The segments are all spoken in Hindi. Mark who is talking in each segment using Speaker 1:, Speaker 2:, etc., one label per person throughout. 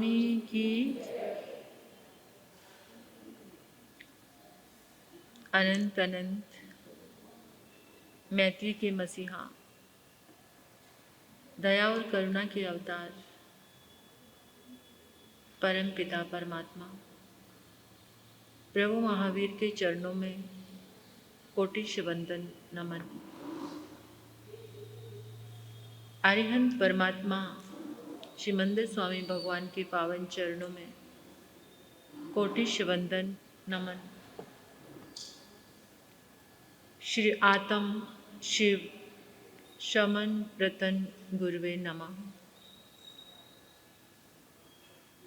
Speaker 1: स्वामी की। अनंत अनंत मैत्री के मसीहा, दया और करुणा के अवतार परम पिता परमात्मा प्रभु महावीर के चरणों में कोटि वंदन नमन। अरिहंत परमात्मा श्रीमंदिर स्वामी भगवान के पावन चरणों में कोटि वंदन नमन। श्री आत्म शिव शमन रतन गुरुवे नमः।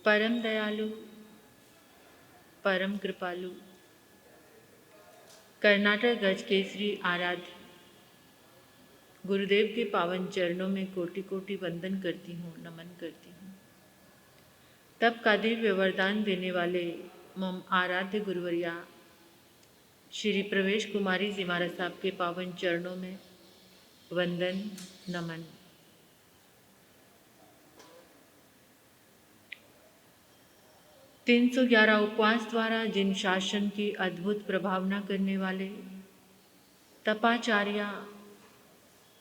Speaker 1: परम दयालु परम कृपालु कर्नाटक गज केसरी आराध्य गुरुदेव के पावन चरणों में कोटि कोटि वंदन करती हूँ, नमन करती हूँ। तब का दिव्य वरदान देने वाले मम आराध्य गुरुवरिया श्री प्रवेश कुमारी जी महाराज साहब के पावन चरणों में वंदन नमन। तीन 311 उपवास द्वारा जिन शासन की अद्भुत प्रभावना करने वाले तपाचार्या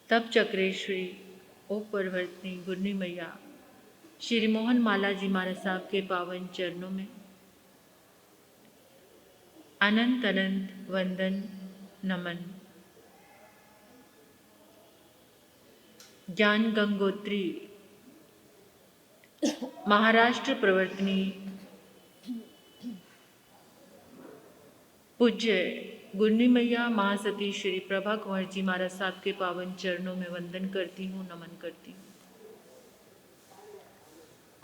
Speaker 1: तप चक्रेश्वरी ओप परवर्तनी गुरनी मैया श्री मोहन माला जी महाराज साहब के पावन चरणों में अनंत अनंत वंदन नमन। ज्ञान गंगोत्री महाराष्ट्र प्रवर्तनी पूज्य गुरनी मैया महासती श्री प्रभा कुंवर जी महाराज साहब के पावन चरणों में वंदन करती हूँ, नमन करती हूँ।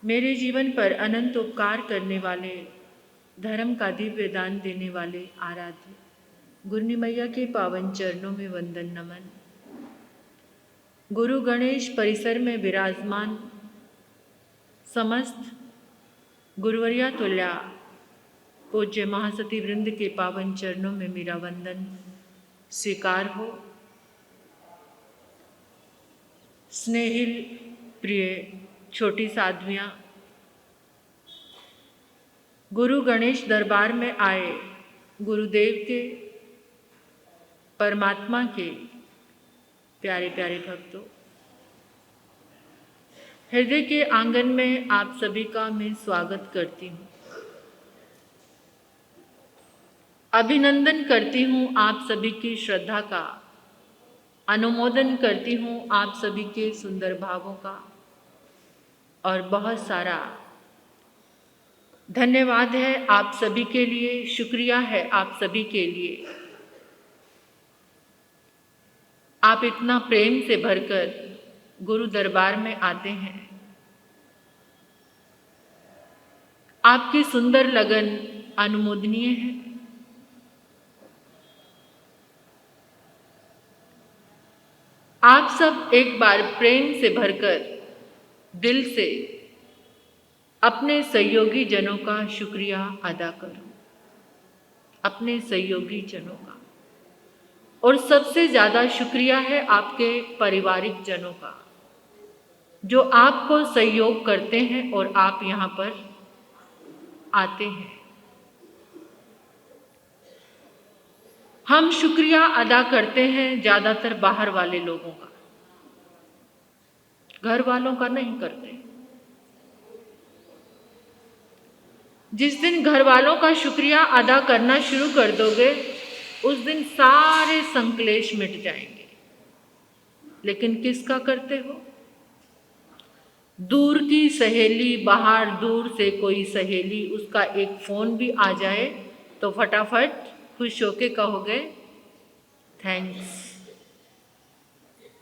Speaker 1: मेरे जीवन पर अनंत उपकार करने वाले, धर्म का दिव्य दान देने वाले आराध्य गुरनी मैया के पावन चरणों में वंदन नमन। गुरु गणेश परिसर में विराजमान समस्त गुरुवरिया तुल्या पूज्य महासती वृंद के पावन चरणों में मेरा वंदन स्वीकार हो। स्नेहिल प्रिय छोटी साध्वियाँ, गुरु गणेश दरबार में आए गुरुदेव के परमात्मा के प्यारे प्यारे भक्तों, हृदय के आंगन में आप सभी का मैं स्वागत करती हूँ, अभिनंदन करती हूँ आप सभी की श्रद्धा का, अनुमोदन करती हूँ आप सभी के सुंदर भावों का और बहुत सारा धन्यवाद है आप सभी के लिए, शुक्रिया है आप सभी के लिए। आप इतना प्रेम से भरकर गुरु दरबार में आते हैं। आपकी सुंदर लगन अनुमोदनीय है। आप सब एक बार प्रेम से भरकर दिल से अपने सहयोगी जनों का शुक्रिया अदा करो, अपने सहयोगी जनों का, और सबसे ज़्यादा शुक्रिया है आपके पारिवारिक जनों का जो आपको सहयोग करते हैं और आप यहाँ पर आते हैं। हम शुक्रिया अदा करते हैं ज़्यादातर बाहर वाले लोगों का, घर वालों का नहीं करते। जिस दिन घर वालों का शुक्रिया अदा करना शुरू कर दोगे उस दिन सारे संकलेश मिट जाएंगे। लेकिन किसका करते हो? दूर की सहेली, बाहर दूर से कोई सहेली, उसका एक फ़ोन भी आ जाए तो फटाफट खुश होके कहोगे थैंक्स,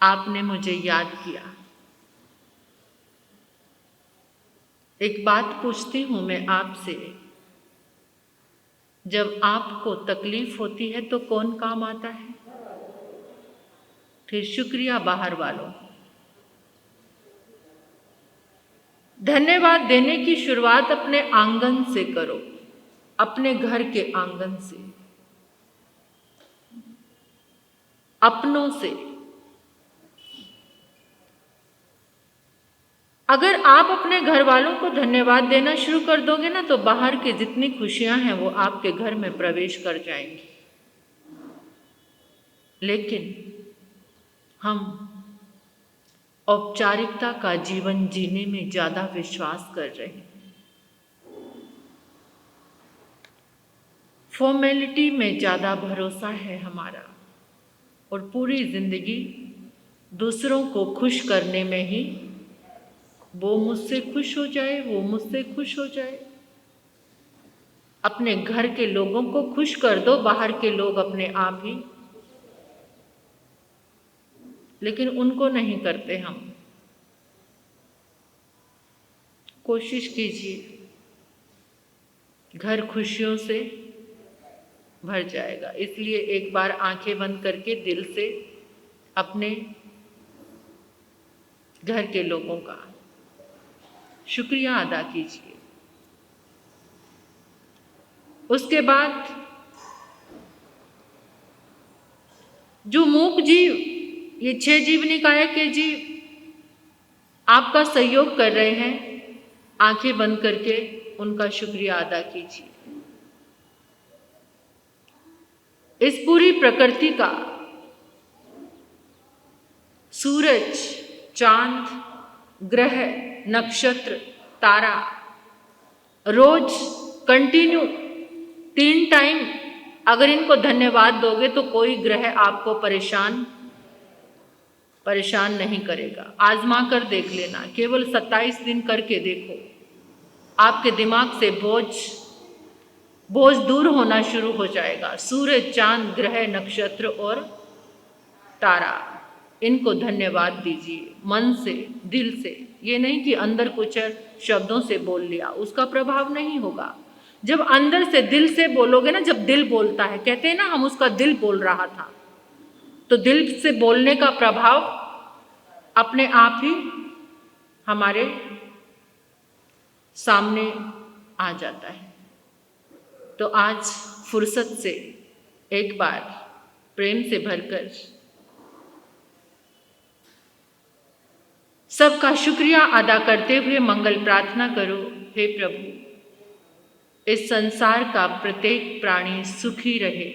Speaker 1: आपने मुझे याद किया। एक बात पूछती हूँ मैं आपसे, जब आपको तकलीफ होती है तो कौन काम आता है? फिर शुक्रिया बाहर वालों। धन्यवाद देने की शुरुआत अपने आंगन से करो, अपने घर के आंगन से, अपनों से। अगर आप अपने घर वालों को धन्यवाद देना शुरू कर दोगे ना, तो बाहर की जितनी खुशियां हैं वो आपके घर में प्रवेश कर जाएंगी। लेकिन हम औपचारिकता का जीवन जीने में ज़्यादा विश्वास कर रहे हैं, फॉर्मेलिटी में ज़्यादा भरोसा है हमारा, और पूरी जिंदगी दूसरों को खुश करने में ही, वो मुझसे खुश हो जाए, वो मुझसे खुश हो जाए। अपने घर के लोगों को खुश कर दो, बाहर के लोग अपने आप ही, लेकिन उनको नहीं करते हम। कोशिश कीजिए, घर खुशियों से भर जाएगा। इसलिए एक बार आंखें बंद करके दिल से अपने घर के लोगों का शुक्रिया अदा कीजिए। उसके बाद जो मूक जीव, ये 6 जीव निकाय के जीव आपका सहयोग कर रहे हैं, आंखें बंद करके उनका शुक्रिया अदा कीजिए। इस पूरी प्रकृति का, सूरज, चांद, ग्रह, नक्षत्र, तारा, रोज कंटिन्यू 3 टाइम अगर इनको धन्यवाद दोगे तो कोई ग्रह आपको परेशान नहीं करेगा। आजमा कर देख लेना, केवल 27 दिन करके देखो, आपके दिमाग से बोझ दूर होना शुरू हो जाएगा। सूरज, चांद, ग्रह, नक्षत्र और तारा, इनको धन्यवाद दीजिए मन से, दिल से। ये नहीं कि अंदर कुछ शब्दों से बोल लिया, उसका प्रभाव नहीं होगा। जब अंदर से दिल से बोलोगे ना, जब दिल बोलता है, कहते हैं ना हम उसका दिल बोल रहा था, तो दिल से बोलने का प्रभाव अपने आप ही हमारे सामने आ जाता है। तो आज फुर्सत से एक बार प्रेम से भरकर सबका शुक्रिया अदा करते हुए मंगल प्रार्थना करो। हे प्रभु, इस संसार का प्रत्येक प्राणी सुखी रहे,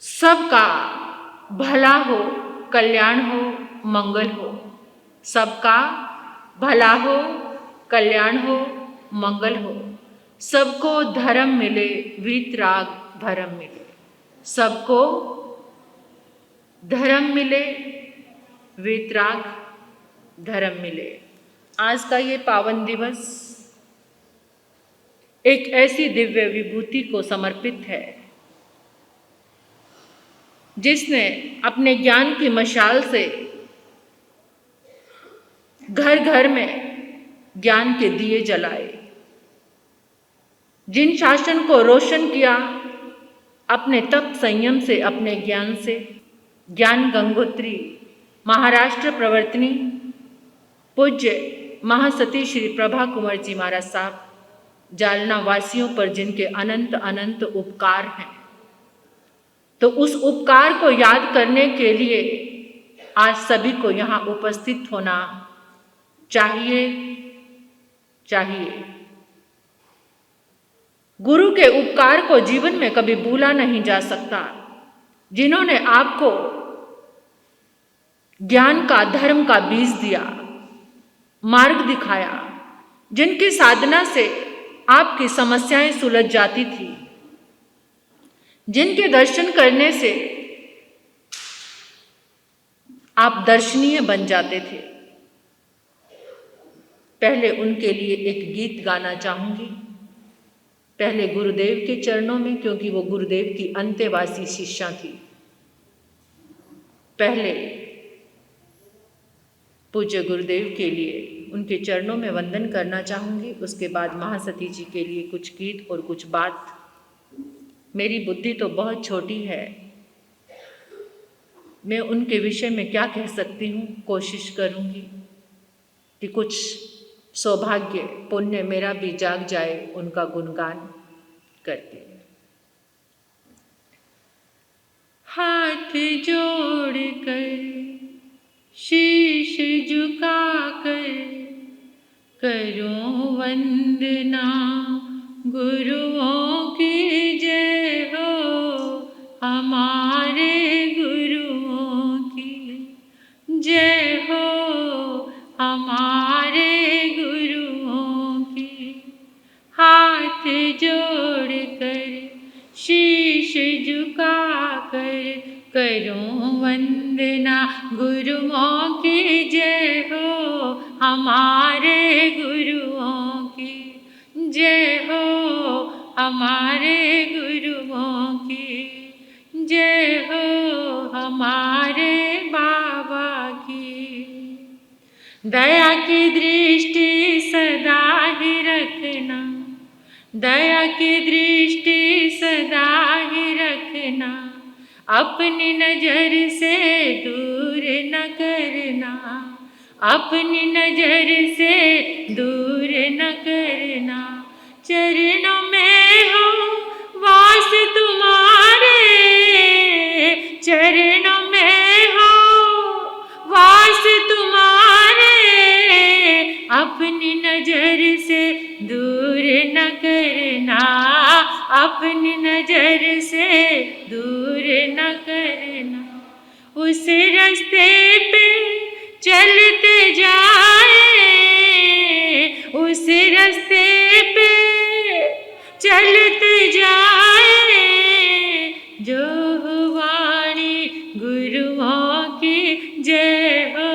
Speaker 1: सबका भला हो, कल्याण हो, मंगल हो। सबका भला हो, कल्याण हो, मंगल हो। सबको धर्म मिले, वीतराग धर्म मिले। सबको धर्म मिले, वीतराग धर्म मिले। आज का ये पावन दिवस एक ऐसी दिव्य विभूति को समर्पित है जिसने अपने ज्ञान की मशाल से घर घर में ज्ञान के दिए जलाए, जिन शासन को रोशन किया अपने तप संयम से, अपने ज्ञान से। ज्ञान गंगोत्री महाराष्ट्र प्रवर्तनी पूज्य महासती श्री प्रभा कुंवर जी महाराज साहब, जालना वासियों पर जिनके अनंत अनंत उपकार हैं, तो उस उपकार को याद करने के लिए आज सभी को यहाँ उपस्थित होना चाहिए। गुरु के उपकार को जीवन में कभी भूला नहीं जा सकता। जिन्होंने आपको ज्ञान का, धर्म का बीज दिया, मार्ग दिखाया, जिनकी साधना से आपकी समस्याएं सुलझ जाती थी, जिनके दर्शन करने से आप दर्शनीय बन जाते थे, पहले उनके लिए एक गीत गाना चाहूंगी। पहले गुरुदेव के चरणों में, क्योंकि वो गुरुदेव की अंत्यवासी शिष्या थी। पहले पूज्य गुरुदेव के लिए उनके चरणों में वंदन करना चाहूंगी। उसके बाद महासती जी के लिए कुछ गीत और कुछ बात। मेरी बुद्धि तो बहुत छोटी है, मैं उनके विषय में क्या कह सकती हूँ। कोशिश करूँगी कि कुछ सौभाग्य पुण्य मेरा भी जाग जाए उनका गुणगान करके। हाथ जोड़ कर शीश झुकाकर करूं वंदना, गुरुओं की जय हो, हमारे गुरुओं की जय हो, हमारे गुरुओं की। हाथ जोड़कर शीश झुकाकर करूं वंदना, गुरुओं की जय हो, हमारे गुरुओं की जय हो, हमारे गुरुओं की जय हो, हमारे बाबा की। दया की दृष्टि सदा ही रखना, दया की दृष्टि सदा ही रखना, अपनी नजर से दूर न करना, अपनी नजर से दूर न करना। चरणों में हो वास तुम्हारे, चरणों में हो वास तुम्हारे, अपनी नजर से दूर न करना, अपनी नजर से दूर न करना। उस रास्ते पे चलते जाए, उस रास्ते पे चलते जाए, जो वाणी गुरुओं की जय हो,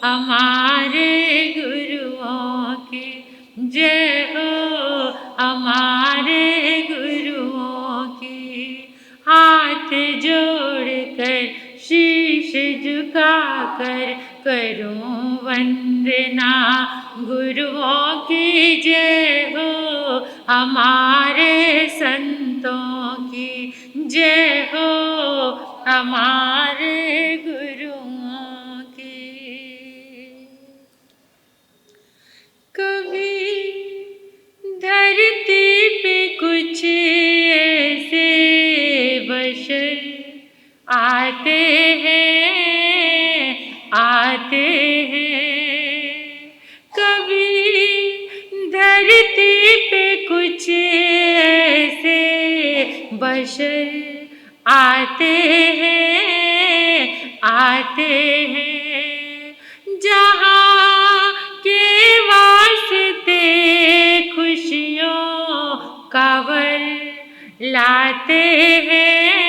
Speaker 1: हमारे गुरुओं की जय हो, हमारे गुरुओं की। हाथ जोड़कर शीश झुकाकर करूं वंदना, गुरुओं की जय हो, हमारे संतों की जय हो, हमारे गुरुओं की। कभी धरती पे कुछ ऐसे बशर आते हैं, आते हैं, कभी धरती पे कुछ ऐसे बशर आते हैं, आते हैं, जहाँ के वास्ते खुशियों का वर लाते हैं,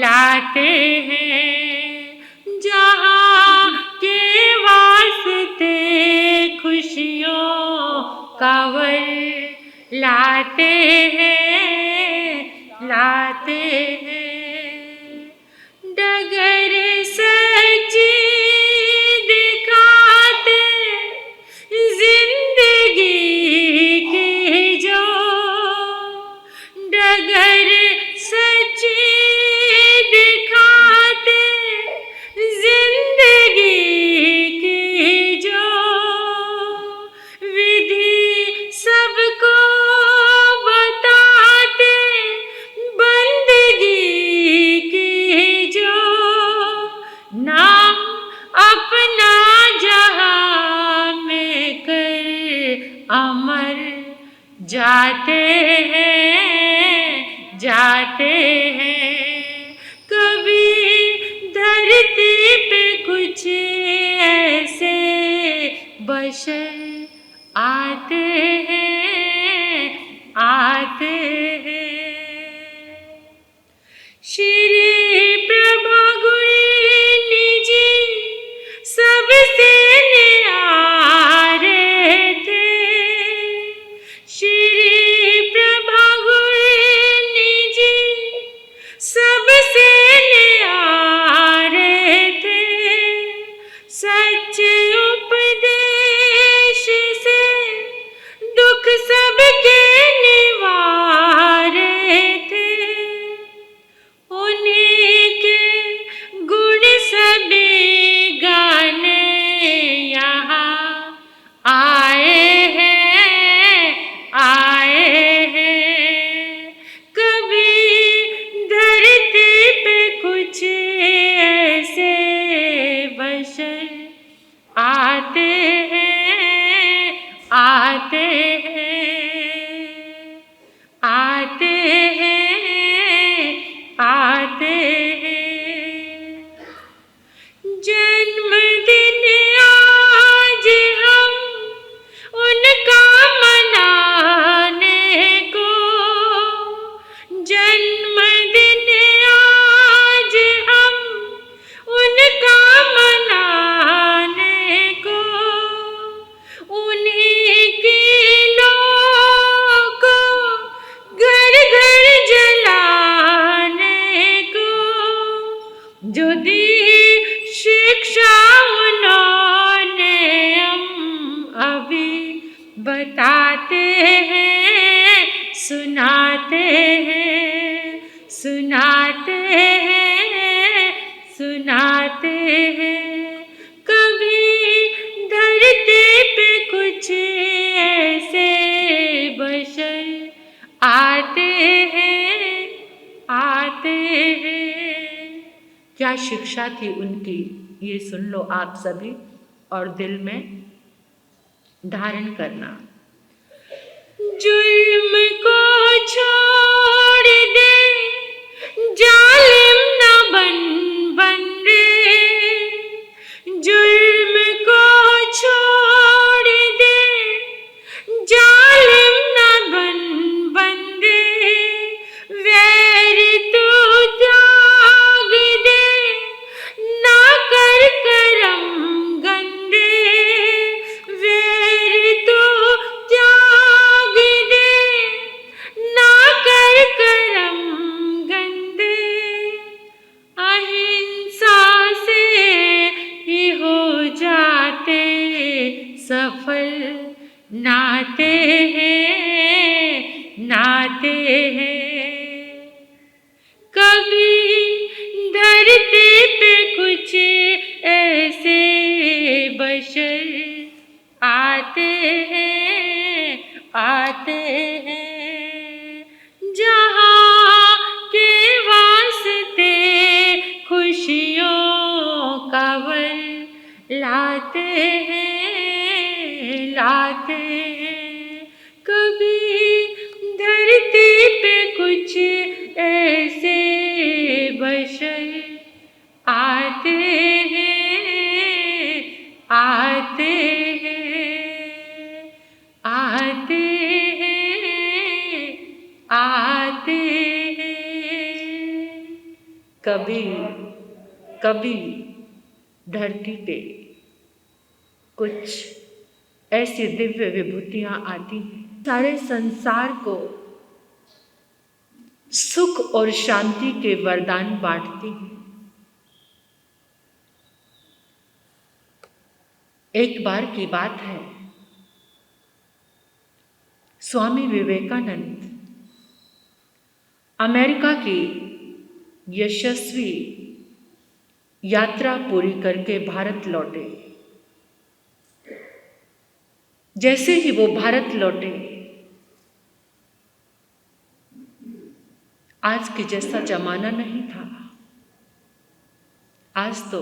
Speaker 1: लाते हैं, जहाँ के वास्ते खुशियों का वर लाते हैं, लाते हैं। डगर सच्ची दिखाते जिंदगी की जो, डगर सच्ची दिखाते जिंदगी की जो, विधि सबको बताते बंदगी की जो, नाम अपना जहां में कर अमर जाते हैं, जाते हैं। कभी धरती पे कुछ ऐसे बशर आते हैं, आते हैं। श्री प्रभा गुरु जी सबसे न्यारे थे, श्री प्रभा गुरु जी सबसे न्यारे थे। सच उपदेश जो दी शिक्षा उन्होंने हम अभी बताते हैं, सुनाते हैं, सुनाते हैं, सुनाते हैं। कभी धरती पे कुछ ऐसे बशर आते हैं, आते हैं। क्या शिक्षा थी उनकी, ये सुन लो आप सभी और दिल में धारण करना। जुल्म को छोड़ दे, जालिम न बन रे। जुल्म को छोड़ दे, जालिम न बन रे। वैर तू त्याग दे, ना कर करम गंदे। वैर तू त्याग दे, ना कर करम गंदे। अहिंसा से ही हो जाते सफल नाते हैं, नाते हैं। कभी धरती पे कुछ ऐसे बशर आते हैं, आते हैं। जहाँ के वास्ते खुशियों का वर लाते हैं, लाते हैं। कभी धरती पे कुछ ऐसे बशर आते हैं, आते हैं, आते हैं, आते हैं। कभी कभी धरती पे कुछ ऐसी दिव्य विभूतियां आती हैं, सारे संसार को सुख और शांति के वरदान बांटती हैं। एक बार की बात है, स्वामी विवेकानंद अमेरिका की यशस्वी यात्रा पूरी करके भारत लौटे। जैसे ही वो भारत लौटे, आज के जैसा जमाना नहीं था। आज तो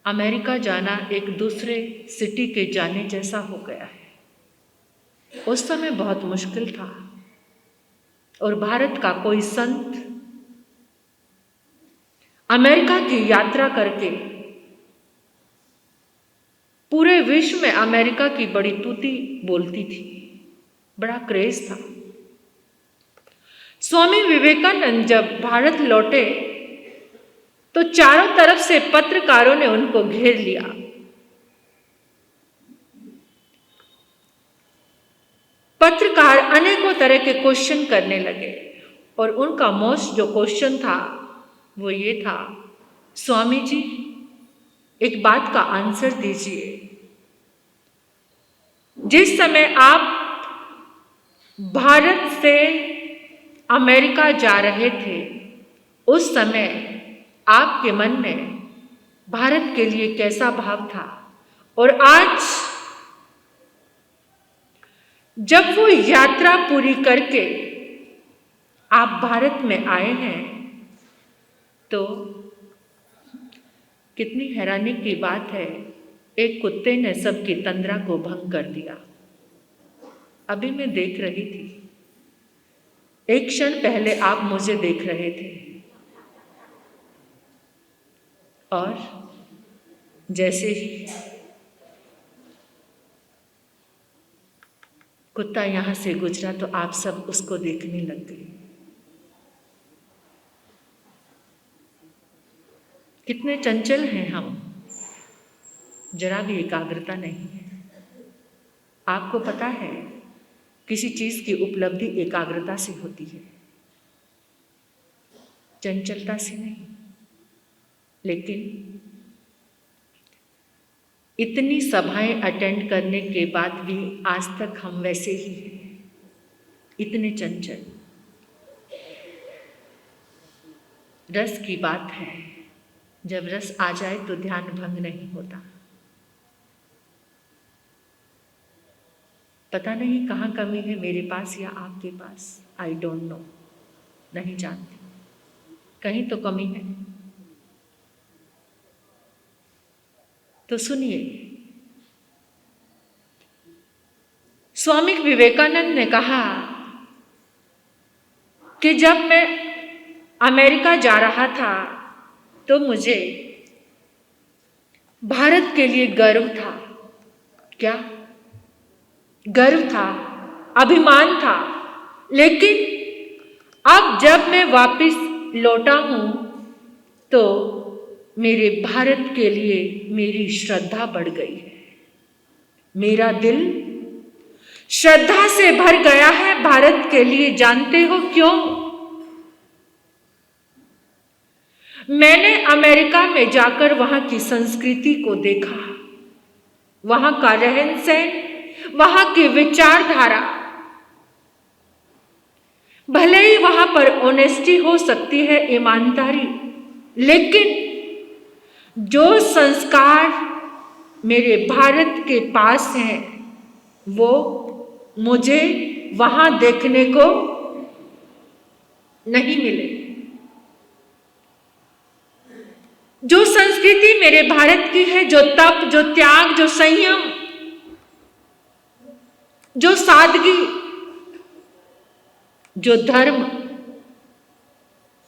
Speaker 1: अमेरिका जाना एक दूसरे सिटी के जाने जैसा हो गया है। उस समय बहुत मुश्किल था और भारत का कोई संत अमेरिका की यात्रा करके पूरे विश्व में अमेरिका की बड़ी तूती बोलती थी, बड़ा क्रेज था। स्वामी विवेकानंद जब भारत लौटे तो चारों तरफ से पत्रकारों ने उनको घेर लिया। पत्रकार अनेकों तरह के क्वेश्चन करने लगे और उनका मोस्ट जो क्वेश्चन था वो ये था, स्वामी जी एक बात का आंसर दीजिए। जिस समय आप भारत से अमेरिका जा रहे थे, उस समय आपके मन में भारत के लिए कैसा भाव था, और आज जब वो यात्रा पूरी करके आप भारत में आए हैं तो कितनी हैरानी की बात है, एक कुत्ते ने सबकी तंद्रा को भंग कर दिया। अभी मैं देख रही थी, एक क्षण पहले आप मुझे देख रहे थे और जैसे ही कुत्ता यहां से गुजरा तो आप सब उसको देखने लग गए। कितने चंचल हैं हम, जरा भी एकाग्रता नहीं है। आपको पता है किसी चीज की उपलब्धि एकाग्रता से होती है, चंचलता से नहीं। लेकिन इतनी सभाएं अटेंड करने के बाद भी आज तक हम वैसे ही हैं, इतने चंचल। रस की बात है, जब रस आ जाए तो ध्यान भंग नहीं होता। पता नहीं कहाँ कमी है, मेरे पास या आपके पास, आई डोंट नो, नहीं जानती। कहीं तो कमी है। तो सुनिए, स्वामी विवेकानंद ने कहा कि जब मैं अमेरिका जा रहा था तो मुझे भारत के लिए गर्व था। क्या गर्व था, अभिमान था। लेकिन अब जब मैं वापस लौटा हूं तो मेरे भारत के लिए मेरी श्रद्धा बढ़ गई है। मेरा दिल श्रद्धा से भर गया है भारत के लिए। जानते हो क्यों? मैंने अमेरिका में जाकर वहां की संस्कृति को देखा, वहां का रहन सहन, वहां की विचारधारा। भले ही वहां पर ऑनेस्टी हो सकती है, ईमानदारी, लेकिन जो संस्कार मेरे भारत के पास हैं वो मुझे वहां देखने को नहीं मिले। जो संस्कृति मेरे भारत की है, जो तप, जो त्याग, जो संयम, जो सादगी, जो धर्म,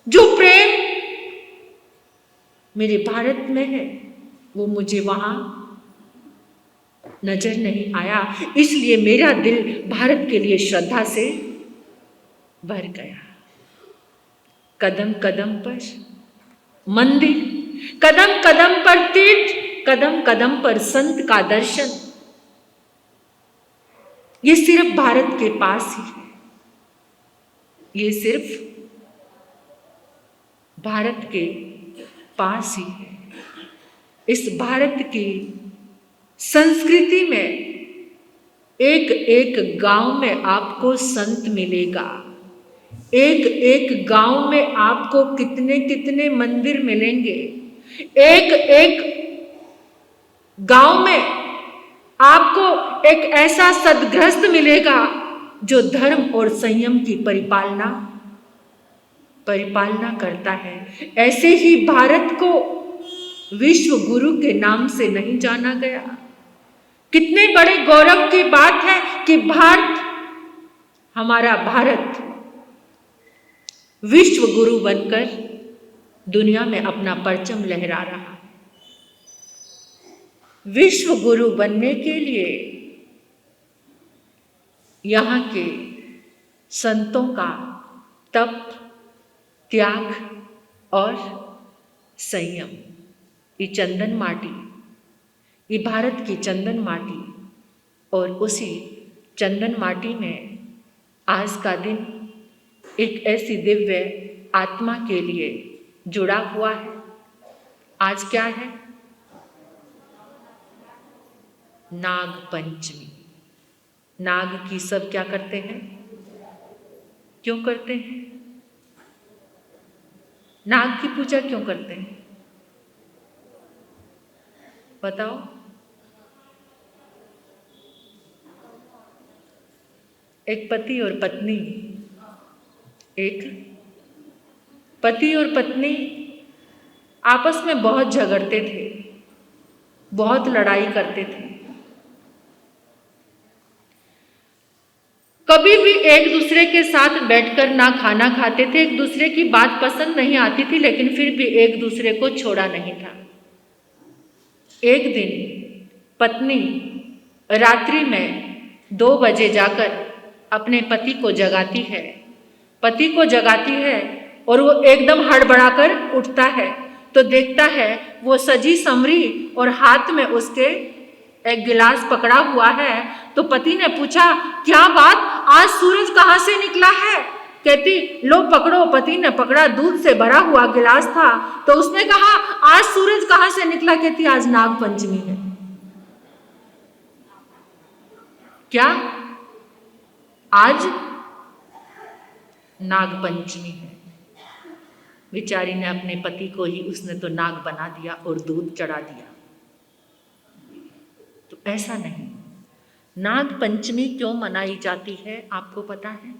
Speaker 1: जो प्रेम मेरे भारत में है, वो मुझे वहां नजर नहीं आया। इसलिए मेरा दिल भारत के लिए श्रद्धा से भर गया। कदम कदम पर मंदिर, कदम कदम पर तीर्थ, कदम कदम पर संत का दर्शन, ये सिर्फ भारत के पास ही है। ये सिर्फ भारत के पास ही है। इस भारत की संस्कृति में एक एक गांव में आपको संत मिलेगा। एक एक गांव में आपको कितने कितने मंदिर मिलेंगे। एक एक गांव में आपको एक ऐसा सद्गृहस्थ मिलेगा जो धर्म और संयम की परिपालना करता है। ऐसे ही भारत को विश्व गुरु के नाम से नहीं जाना गया। कितने बड़े गौरव की बात है कि हमारा भारत विश्व गुरु बनकर दुनिया में अपना परचम लहरा रहा है। विश्व गुरु बनने के लिए यहाँ के संतों का तप, त्याग और संयम, ये चंदन माटी, ये भारत की चंदन माटी, और उसी चंदन माटी में आज का दिन एक ऐसी दिव्य आत्मा के लिए जुड़ा हुआ है। आज क्या है? नाग पंचमी। नाग की सब क्या करते हैं? क्यों करते हैं? नाग की पूजा क्यों करते हैं? बताओ। एक पति और पत्नी आपस में बहुत झगड़ते थे, बहुत लड़ाई करते थे। कभी भी एक दूसरे के साथ बैठकर ना खाना खाते थे, एक दूसरे की बात पसंद नहीं आती थी, लेकिन फिर भी एक दूसरे को छोड़ा नहीं था। एक दिन पत्नी रात्रि में 2 बजे जाकर अपने पति को जगाती है और वो एकदम हड़बड़ाकर उठता है तो देखता है वो सजी संवरी और हाथ में उसके एक गिलास पकड़ा हुआ है। तो पति ने पूछा, क्या बात, आज सूरज कहाँ से निकला है? कहती लो पकड़ो। पति ने पकड़ा, दूध से भरा हुआ गिलास था। तो उसने कहा आज सूरज कहां से निकला? कहती आज नाग पंचमी है। क्या? आज नाग पंचमी है। बेचारी ने अपने पति को ही उसने तो नाग बना दिया और दूध चढ़ा दिया। तो ऐसा नहीं। नाग पंचमी क्यों मनाई जाती है आपको पता है?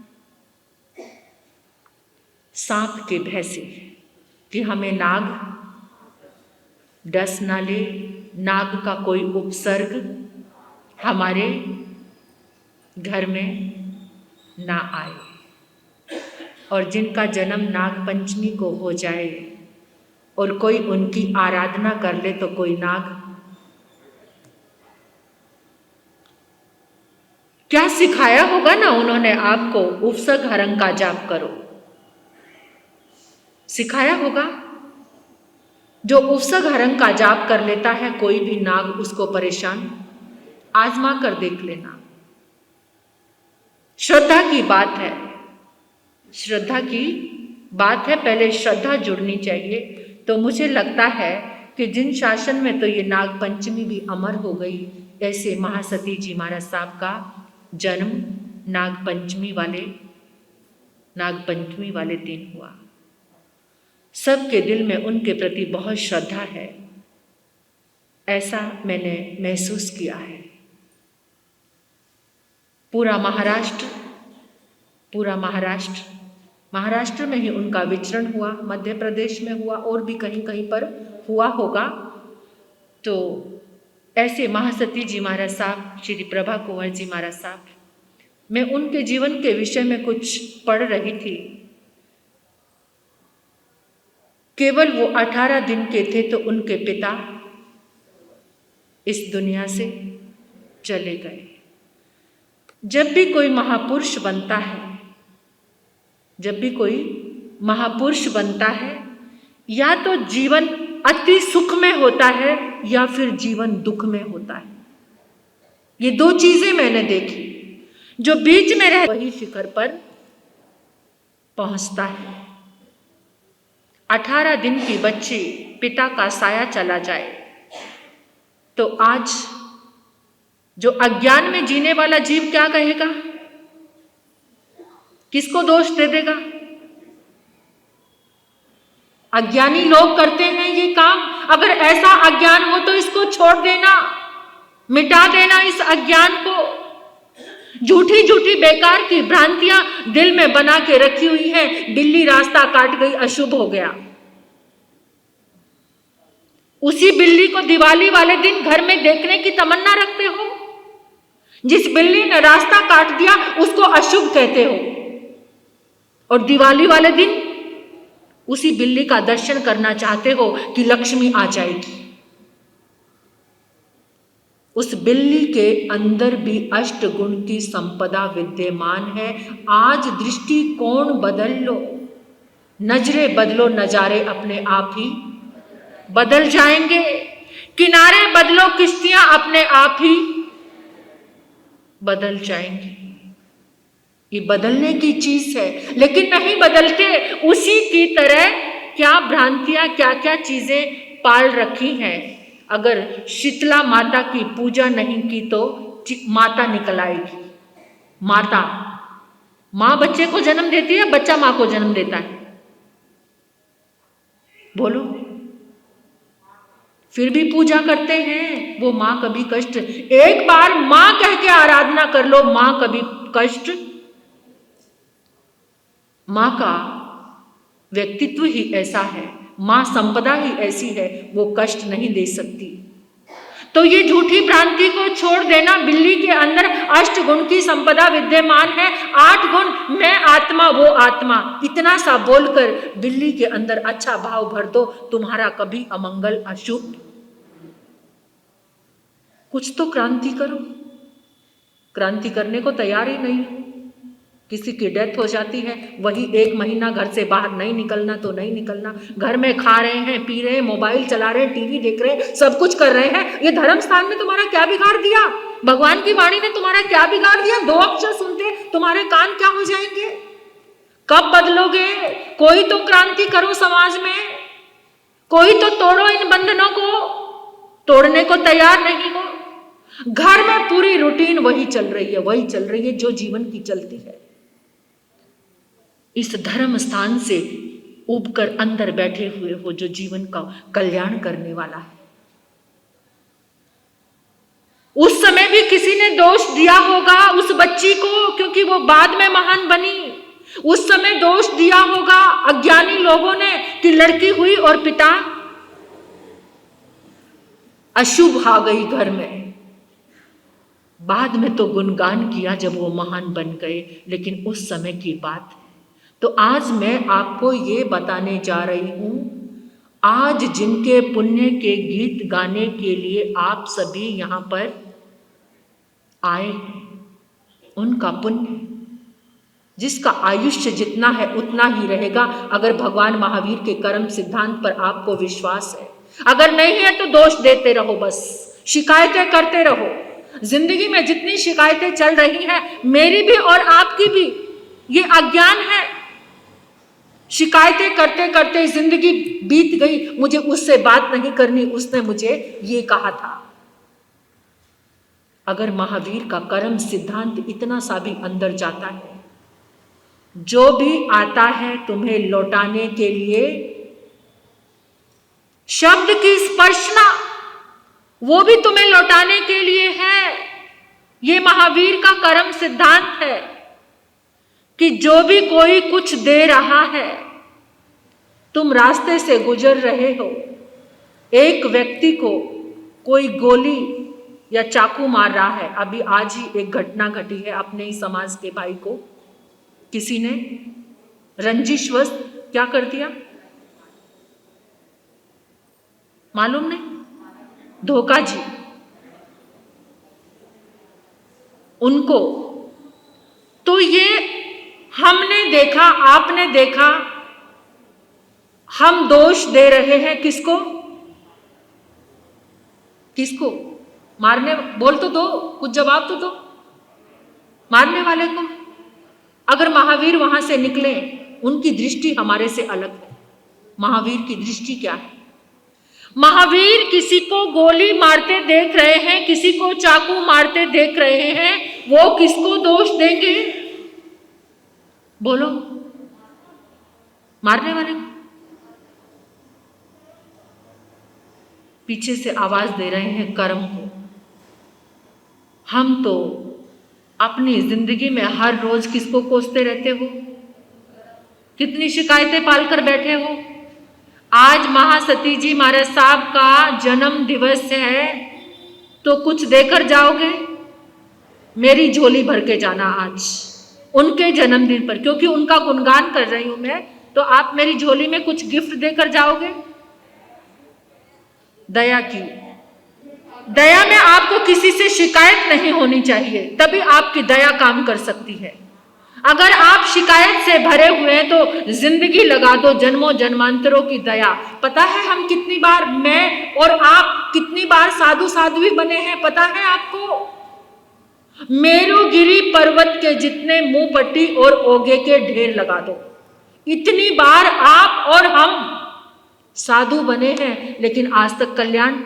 Speaker 1: सांप के भय से कि हमें नाग डस ना ले, नाग का कोई उपसर्ग हमारे घर में ना आए। और जिनका जन्म नाग पंचमी को हो जाए और कोई उनकी आराधना कर ले तो कोई नाग, क्या सिखाया होगा ना उन्होंने आपको? उपसर्ग हरंग का जाप करो, सिखाया होगा। जो उपसर्ग हरंग का जाप कर लेता है कोई भी नाग उसको परेशान, आजमा कर देख लेना। श्रद्धा की बात है, श्रद्धा की बात है, पहले श्रद्धा जुड़नी चाहिए। तो मुझे लगता है कि जिन शासन में तो ये नाग पंचमी भी अमर हो गई, ऐसे महासती जी महाराज साहब का जन्म नाग पंचमी वाले दिन हुआ। सबके दिल में उनके प्रति बहुत श्रद्धा है, ऐसा मैंने महसूस किया है। पूरा महाराष्ट्र में ही उनका विचरण हुआ, मध्य प्रदेश में हुआ और भी कहीं कहीं पर हुआ होगा। तो ऐसे महासती जी महाराज साहब, श्री प्रभा कुंवर जी महाराज साहब, मैं उनके जीवन के विषय में कुछ पढ़ रही थी। केवल वो 18 दिन के थे तो उनके पिता इस दुनिया से चले गए। जब भी कोई महापुरुष बनता है या तो जीवन अति सुख में होता है या फिर जीवन दुख में होता है। ये दो चीजें मैंने देखी। जो बीच में रहे वही शिखर पर पहुंचता है। 18 दिन की बच्ची पिता का साया चला जाए तो आज जो अज्ञान में जीने वाला जीव क्या कहेगा? किसको दोष दे देगा? अज्ञानी लोग करते हैं ये काम। अगर ऐसा अज्ञान हो तो इसको छोड़ देना, मिटा देना इस अज्ञान को। झूठी झूठी बेकार की भ्रांतियां दिल में बना के रखी हुई है। बिल्ली रास्ता काट गई, अशुभ हो गया। उसी बिल्ली को दिवाली वाले दिन घर में देखने की तमन्ना रखते हो। जिस बिल्ली ने रास्ता काट दिया उसको अशुभ कहते हो, और दिवाली वाले दिन उसी बिल्ली का दर्शन करना चाहते हो कि लक्ष्मी आ जाएगी। उस बिल्ली के अंदर भी अष्ट गुण की संपदा विद्यमान है। आज दृष्टिकोण बदल लो, नजरें बदलो, नजारे अपने आप ही बदल जाएंगे। किनारे बदलो, किश्तियां अपने आप ही बदल जाएंगी। ये बदलने की चीज है, लेकिन नहीं बदलते। उसी की तरह क्या भ्रांतियां, क्या क्या चीजें पाल रखी हैं। अगर शीतला माता की पूजा नहीं की तो माता निकल आएगी। माँ बच्चे को जन्म देती है, बच्चा माँ को जन्म देता है? बोलो। फिर भी पूजा करते हैं। वो माँ कभी कष्ट, एक बार माँ कह के आराधना कर लो, माँ कभी कष्ट, माँ का व्यक्तित्व ही ऐसा है, माँ संपदा ही ऐसी है, वो कष्ट नहीं दे सकती। तो ये झूठी भ्रांति को छोड़ देना। बिल्ली के अंदर अष्ट गुण की संपदा विद्यमान है। 8 गुण, मैं आत्मा वो आत्मा, इतना सा बोलकर बिल्ली के अंदर अच्छा भाव भर दो, तुम्हारा कभी अमंगल, अशुभ। कुछ तो क्रांति करो। क्रांति करने को तैयार ही नहीं। किसी की डेथ हो जाती है, वही 1 महीना घर से बाहर नहीं निकलना तो नहीं निकलना। घर में खा रहे हैं, पी रहे हैं, मोबाइल चला रहे हैं, टीवी देख रहे हैं, सब कुछ कर रहे हैं। ये धर्म स्थान में तुम्हारा क्या बिगाड़ दिया? भगवान की वाणी ने तुम्हारा क्या बिगाड़ दिया? 2 अक्षर सुनते तुम्हारे कान क्या हो जाएंगे? कब बदलोगे? कोई तो क्रांति करो समाज में, कोई तो तोड़ो इन बंधनों को। तोड़ने को तैयार नहीं हो। घर में पूरी रूटीन वही चल रही है जो जीवन की चलती है। इस धर्म स्थान से उबकर अंदर बैठे हुए हो जो जीवन का कल्याण करने वाला है। उस समय भी किसी ने दोष दिया होगा उस बच्ची को, क्योंकि वो बाद में महान बनी। उस समय दोष दिया होगा अज्ञानी लोगों ने कि लड़की हुई और पिता अशुभ आ गई घर में। बाद में तो गुणगान किया जब वो महान बन गए, लेकिन उस समय की बात है। तो आज मैं आपको ये बताने जा रही हूं, आज जिनके पुण्य के गीत गाने के लिए आप सभी यहां पर आए हैं, उनका पुण्य, जिसका आयुष्य जितना है उतना ही रहेगा, अगर भगवान महावीर के कर्म सिद्धांत पर आपको विश्वास है। अगर नहीं है तो दोष देते रहो, बस शिकायतें करते रहो। जिंदगी में जितनी शिकायतें चल रही हैं, मेरी भी और आपकी भी, ये अज्ञान है। शिकायतें करते करते जिंदगी बीत गई, मुझे उससे बात नहीं करनी, उसने मुझे ये कहा था। अगर महावीर का कर्म सिद्धांत इतना सा भी अंदर जाता है, जो भी आता है तुम्हें लौटाने के लिए, शब्द की स्पर्शना वो भी तुम्हें लौटाने के लिए है। ये महावीर का कर्म सिद्धांत है कि जो भी कोई कुछ दे रहा है, तुम रास्ते से गुजर रहे हो, एक व्यक्ति को कोई गोली या चाकू मार रहा है। अभी आज ही एक घटना घटी है अपने ही समाज के भाई को, किसी ने रंजिशवश क्या कर दिया मालूम नहीं, धोखा जी उनको। तो ये हमने देखा, आपने देखा, हम दोष दे रहे हैं किसको? किसको मारने? बोल तो दो, कुछ जवाब तो दो। मारने वाले को। अगर महावीर वहां से निकले, उनकी दृष्टि हमारे से अलग है। महावीर की दृष्टि क्या है? महावीर किसी को गोली मारते देख रहे हैं, किसी को चाकू मारते देख रहे हैं, वो किसको दोष देंगे? बोलो, मारने वाले को। पीछे से आवाज दे रहे हैं कर्म को। हम तो अपनी जिंदगी में हर रोज किसको कोसते रहते हो? कितनी शिकायतें पालकर बैठे हो? आज महासती जी महाराज साहब का जन्म दिवस है, तो कुछ देकर जाओगे? मेरी झोली भर के जाना आज उनके जन्मदिन पर, क्योंकि उनका गुणगान कर रही हूं मैं, तो आप मेरी झोली में कुछ गिफ्ट देकर जाओगे? दया की, दया में आपको किसी से शिकायत नहीं होनी चाहिए, तभी आपकी दया काम कर सकती है। अगर आप शिकायत से भरे हुए हैं तो जिंदगी लगा दो जन्मों जन्मांतरों की दया। पता है हम कितनी बार, मैं और आप कितनी बार साधु साध्वी बने हैं, पता है आपको? मेरुगिरी पर्वत के जितने मुंह पट्टी और ओगे के ढेर लगा दो, इतनी बार आप और हम साधु बने हैं, लेकिन आज तक कल्याण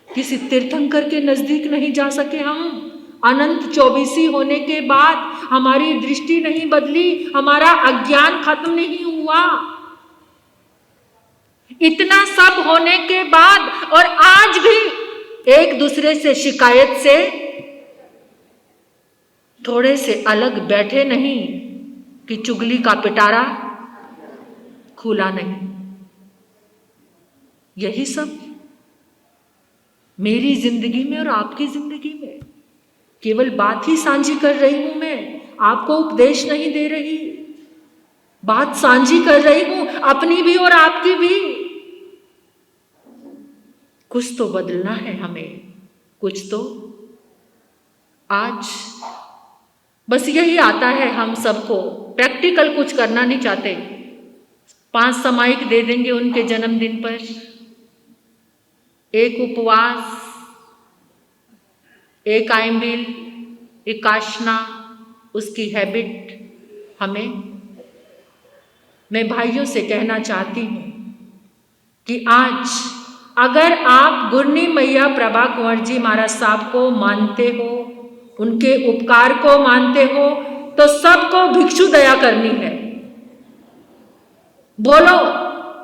Speaker 1: किसी तीर्थंकर के नजदीक नहीं जा सके। हम अनंत 24 होने के बाद हमारी दृष्टि नहीं बदली, हमारा अज्ञान खत्म नहीं हुआ। इतना सब होने के बाद और आज भी एक दूसरे से शिकायत से थोड़े से अलग बैठे नहीं कि चुगली का पिटारा खुला नहीं। यही सब मेरी जिंदगी में और आपकी जिंदगी में, केवल बात ही साझी कर रही हूं मैं, आपको उपदेश नहीं दे रही, बात साझी कर रही हूं, अपनी भी और आपकी भी। कुछ तो बदलना है हमें, कुछ तो। आज बस यही आता है हम सबको, प्रैक्टिकल कुछ करना नहीं चाहते। 5 सामायिक दे देंगे उनके जन्मदिन पर, एक उपवास, एक आइंबिल, एक आशना, उसकी हैबिट मैं भाइयों से कहना चाहती हूँ कि आज अगर आप गुरनी मैया प्रभा कुंवर जी महाराज साहब को मानते हो, उनके उपकार को मानते हो, तो सबको भिक्षु दया करनी है। बोलो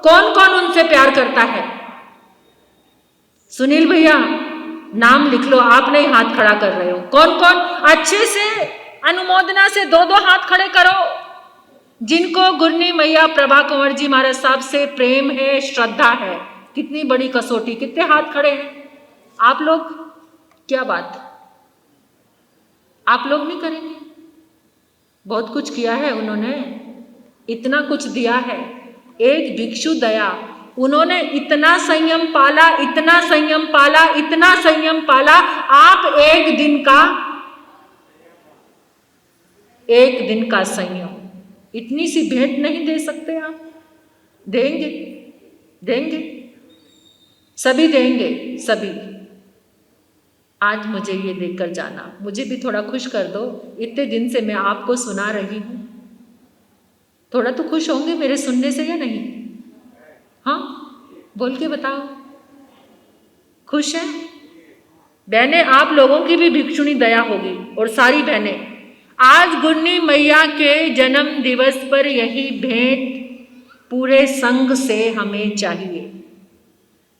Speaker 1: कौन कौन उनसे प्यार करता है? सुनील भैया नाम लिख लो, आप नहीं हाथ खड़ा कर रहे हो। कौन कौन? अच्छे से अनुमोदना से दो दो हाथ खड़े करो जिनको गुरनी मैया प्रभा कुंवर जी महाराज साहब से प्रेम है, श्रद्धा है। कितनी बड़ी कसौटी, कितने हाथ खड़े हैं आप लोग? क्या बात, आप लोग नहीं करेंगे? बहुत कुछ किया है उन्होंने, इतना कुछ दिया है। एक भिक्षु दया, उन्होंने इतना संयम पाला, इतना संयम पाला, इतना संयम पाला। आप एक दिन का संयम, इतनी सी भेंट नहीं दे सकते आप? देंगे, देंगे, सभी देंगे, सभी। आज मुझे ये देकर जाना, मुझे भी थोड़ा खुश कर दो। इतने दिन से मैं आपको सुना रही हूं, थोड़ा तो खुश होंगे मेरे सुनने से या नहीं? हाँ, बोल के बताओ, खुश है? बहनें, आप लोगों की भी भिक्षुणी दया होगी। और सारी बहनें, आज गुरनी मैया के जन्म दिवस पर यही भेंट पूरे संघ से हमें चाहिए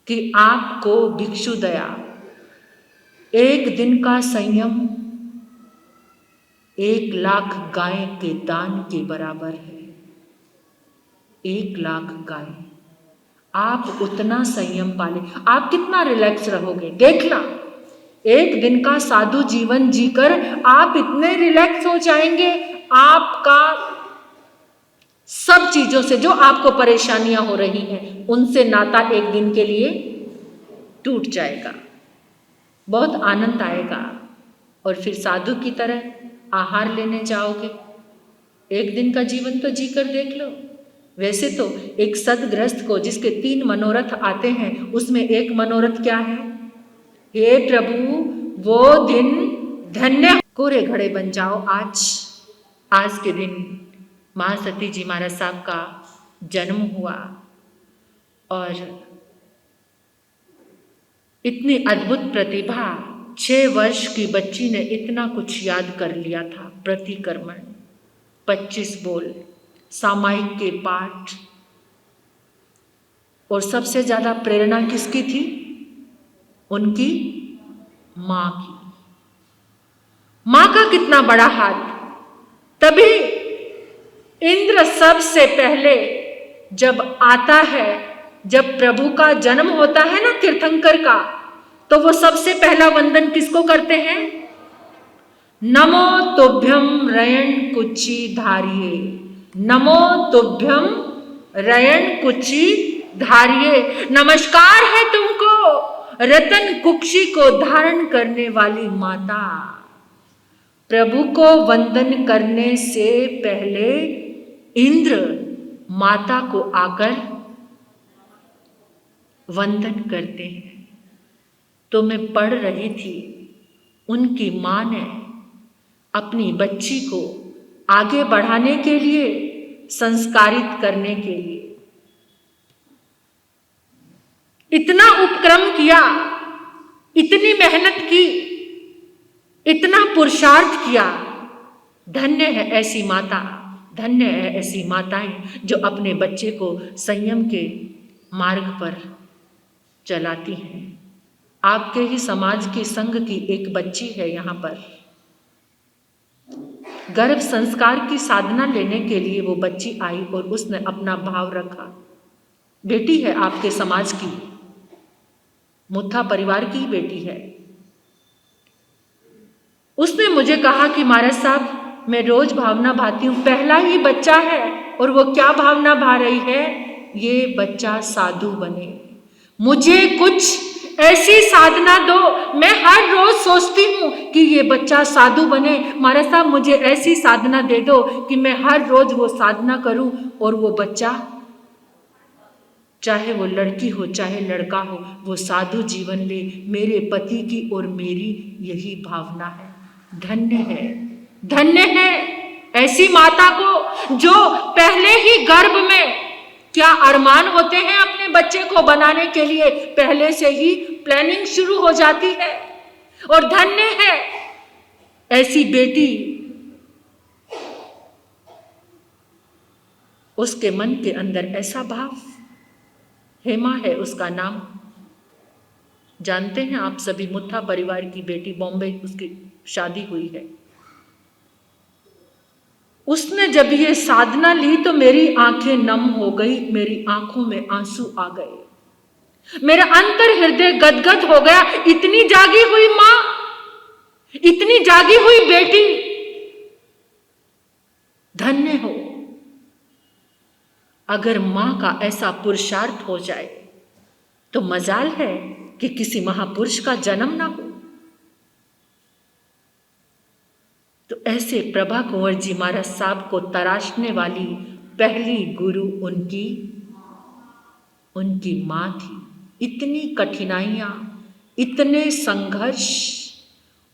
Speaker 1: कि आपको भिक्षु दया, एक दिन का संयम 1,00,000 गाय के दान के बराबर है। 1,00,000 गाय, आप उतना संयम पाले, आप कितना रिलैक्स रहोगे? देखना, एक दिन का साधु जीवन जीकर आप इतने रिलैक्स हो जाएंगे, आपका सब चीजों से जो आपको परेशानियां हो रही हैं उनसे नाता एक दिन के लिए टूट जाएगा। बहुत आनंद आएगा और फिर साधु की तरह आहार लेने जाओगे। एक दिन का जीवन तो जीकर देख लो। वैसे तो एक सदगृहस्थ को जिसके 3 मनोरथ आते हैं, उसमें एक मनोरथ क्या है? हे प्रभु, वो दिन धन्य। कोरे घड़े बन जाओ। आज के दिन महासती जी महाराज साहब का जन्म हुआ और इतनी अद्भुत प्रतिभा, 6 वर्ष की बच्ची ने इतना कुछ याद कर लिया था। प्रतिक्रमण, 25 बोल, सामायिक के पाठ। और सबसे ज्यादा प्रेरणा किसकी थी? उनकी मां की। मां का कितना बड़ा हाथ। तभी इंद्र सबसे पहले जब आता है, जब प्रभु का जन्म होता है ना तीर्थंकर का, तो वो सबसे पहला वंदन किसको करते हैं? नमो तुभ्यं रयण कुची धारिये, नमो तुभ्यं रयण कुची धारिये। नमस्कार है तुमको रतन कुक्षी को धारण करने वाली माता। प्रभु को वंदन करने से पहले इंद्र माता को आकर वंदन करते हैं। तो मैं पढ़ रही थी, उनकी मां ने अपनी बच्ची को आगे बढ़ाने के लिए, संस्कारित करने के लिए इतना उपक्रम किया, इतनी मेहनत की, इतना पुरुषार्थ किया। धन्य है ऐसी माता, धन्य है ऐसी माताएं जो अपने बच्चे को संयम के मार्ग पर चलाती हैं। आपके ही समाज की संघ की एक बच्ची है यहाँ पर, गर्भ संस्कार की साधना लेने के लिए वो बच्ची आई और उसने अपना भाव रखा। बेटी है आपके समाज की, मुथा परिवार की बेटी है। उसने मुझे कहा कि महाराज साहब, मैं रोज भावना भाती हूं, पहला ही बच्चा है और वो क्या भावना भा रही है? ये बच्चा साधु बने, मुझे कुछ ऐसी साधना दो। मैं हर रोज सोचती हूँ कि ये बच्चा साधु बने। महाराज साहब, मुझे ऐसी साधना दे दो कि मैं हर रोज वो साधना करूं और वो बच्चा, चाहे वो लड़की हो चाहे लड़का हो, वो साधु जीवन ले। मेरे पति की और मेरी यही भावना है। धन्य है धन्य है ऐसी माता को जो पहले ही गर्भ में, क्या अरमान होते हैं अपने बच्चे को बनाने के लिए, पहले से ही प्लानिंग शुरू हो जाती है। और धन्य है ऐसी बेटी, उसके मन के अंदर ऐसा भाव, हेमा है उसका नाम, जानते हैं आप सभी, मुत्था परिवार की बेटी, बॉम्बे उसकी शादी हुई है। उसने जब ये साधना ली तो मेरी आंखें नम हो गई, मेरी आंखों में आंसू आ गए, मेरा अंतर हृदय गदगद हो गया। इतनी जागी हुई मां, इतनी जागी हुई बेटी, धन्य हो। अगर मां का ऐसा पुरुषार्थ हो जाए तो मजाल है कि किसी महापुरुष का जन्म ना हो। तो ऐसे प्रभा कुंवर जी महाराज साहब को तराशने वाली पहली गुरु उनकी मां थी। इतनी कठिनाइयां, इतने संघर्ष,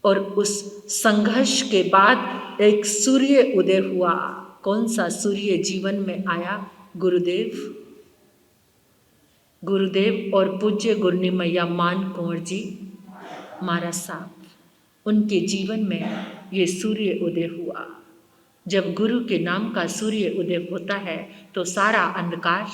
Speaker 1: और उस संघर्ष के बाद एक सूर्य उदय हुआ। कौन सा सूर्य जीवन में आया? गुरुदेव और पूज्य गुरनीमैया मान कुंवर जी महाराज साहब, उनके जीवन में ये सूर्य उदय हुआ। जब गुरु के नाम का सूर्य उदय होता है तो सारा अंधकार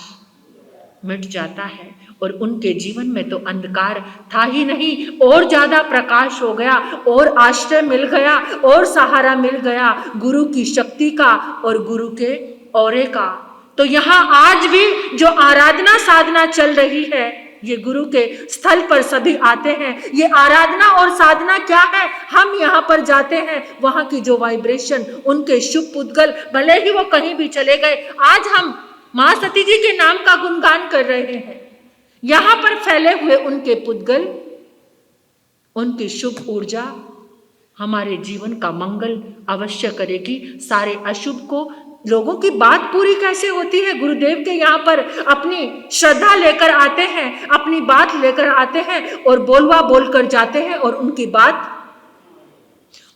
Speaker 1: मिट जाता है, और उनके जीवन में तो अंधकार था ही नहीं, और ज्यादा प्रकाश हो गया, और आश्रय मिल गया, और सहारा मिल गया गुरु की शक्ति का और गुरु के औरे का। तो यहाँ आज भी जो आराधना साधना चल रही है, ये गुरु के स्थल पर सभी आते हैं। ये आराधना और साधना क्या है? हम यहाँ पर जाते हैं, वहां की जो वाइब्रेशन, उनके शुभ पुद्गल, भले ही वो कहीं भी चले गए, आज हम मां सती जी के नाम का गुणगान कर रहे हैं। यहां पर फैले हुए उनके पुद्गल, उनकी शुभ ऊर्जा हमारे जीवन का मंगल अवश्य करेगी। सारे अशुभ को, लोगों की बात पूरी कैसे होती है? गुरुदेव के यहाँ पर अपनी श्रद्धा लेकर आते हैं, अपनी बात लेकर आते हैं और बोलवा बोलकर जाते हैं, और उनकी बात,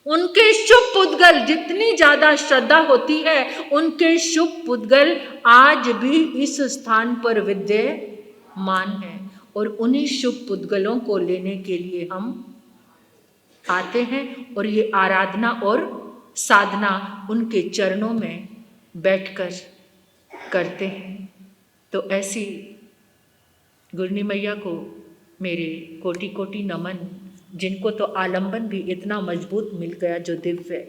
Speaker 1: उनके शुभ पुद्गल, जितनी ज्यादा श्रद्धा होती है, उनके शुभ पुद्गल आज भी इस स्थान पर विद्यमान है। और उन्हीं शुभ पुद्गलों को लेने के लिए हम आते हैं, और ये आराधना और साधना उनके चरणों में बैठकर करते हैं। तो ऐसी गुरनीमैया को मेरे कोटि कोटि नमन, जिनको तो आलंबन भी इतना मजबूत मिल गया, जो दिव्य,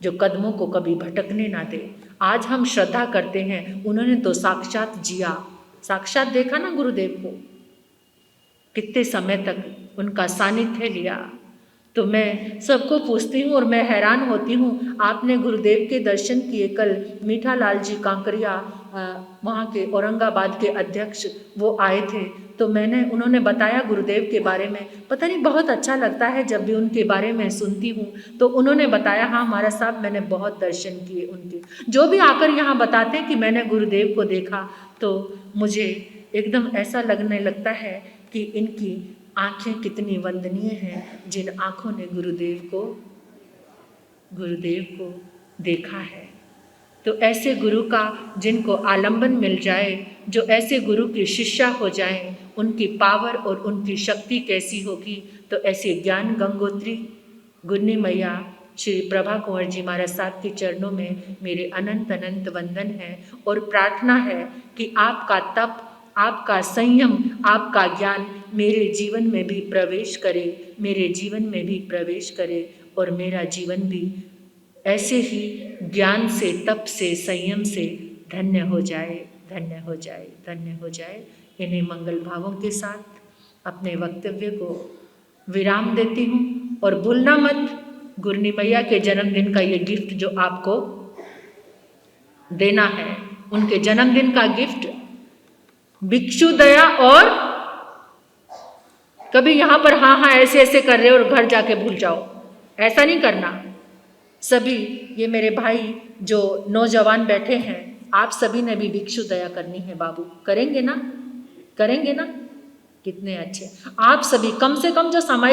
Speaker 1: जो कदमों को कभी भटकने ना दे। आज हम श्रद्धा करते हैं, उन्होंने तो साक्षात जिया, साक्षात देखा ना गुरुदेव को, कितने समय तक उनका सानिध्य लिया। तो मैं सबको पूछती हूँ और मैं हैरान होती हूँ, आपने गुरुदेव के दर्शन किए, कल मीठा लाल जी कांकरिया, वहाँ के औरंगाबाद के अध्यक्ष, वो आए थे, तो उन्होंने बताया गुरुदेव के बारे में। पता नहीं, बहुत अच्छा लगता है जब भी उनके बारे में सुनती हूँ। तो उन्होंने बताया, हाँ महाराज साहब, मैंने बहुत दर्शन किए उनके। जो भी आकर यहाँ बताते हैं कि मैंने गुरुदेव को देखा, तो मुझे एकदम ऐसा लगने लगता है कि इनकी आंखें कितनी वंदनीय हैं, जिन आंखों ने गुरुदेव को देखा है। तो ऐसे गुरु का जिनको आलंबन मिल जाए, जो ऐसे गुरु की शिष्या हो जाए, उनकी पावर और उनकी शक्ति कैसी होगी। तो ऐसे ज्ञान गंगोत्री गुरनीमैया श्री प्रभा कुंवर जी महाराज साहब के चरणों में मेरे अनंत अनंत वंदन है, और प्रार्थना है कि आपका तप, आपका संयम, आपका ज्ञान मेरे जीवन में भी प्रवेश करे, मेरे जीवन में भी प्रवेश करे, और मेरा जीवन भी ऐसे ही ज्ञान से, तप से, संयम से धन्य हो जाए, धन्य हो जाए, धन्य हो जाए। इन्हीं मंगल भावों के साथ अपने वक्तव्य को विराम देती हूँ। और भूलना मत, गुरनीमैया के जन्मदिन का ये गिफ्ट जो आपको देना है, उनके जन्मदिन का गिफ्ट भिक्षु दया। और कभी यहाँ पर हाँ हाँ ऐसे ऐसे कर रहे हो और घर जाके भूल जाओ, ऐसा नहीं करना। सभी ये मेरे भाई जो नौजवान बैठे हैं, आप सभी ने भी भिक्षु दया करनी है बाबू। करेंगे ना? करेंगे ना? कितने अच्छे आप सभी। कम से कम जो सामाजिक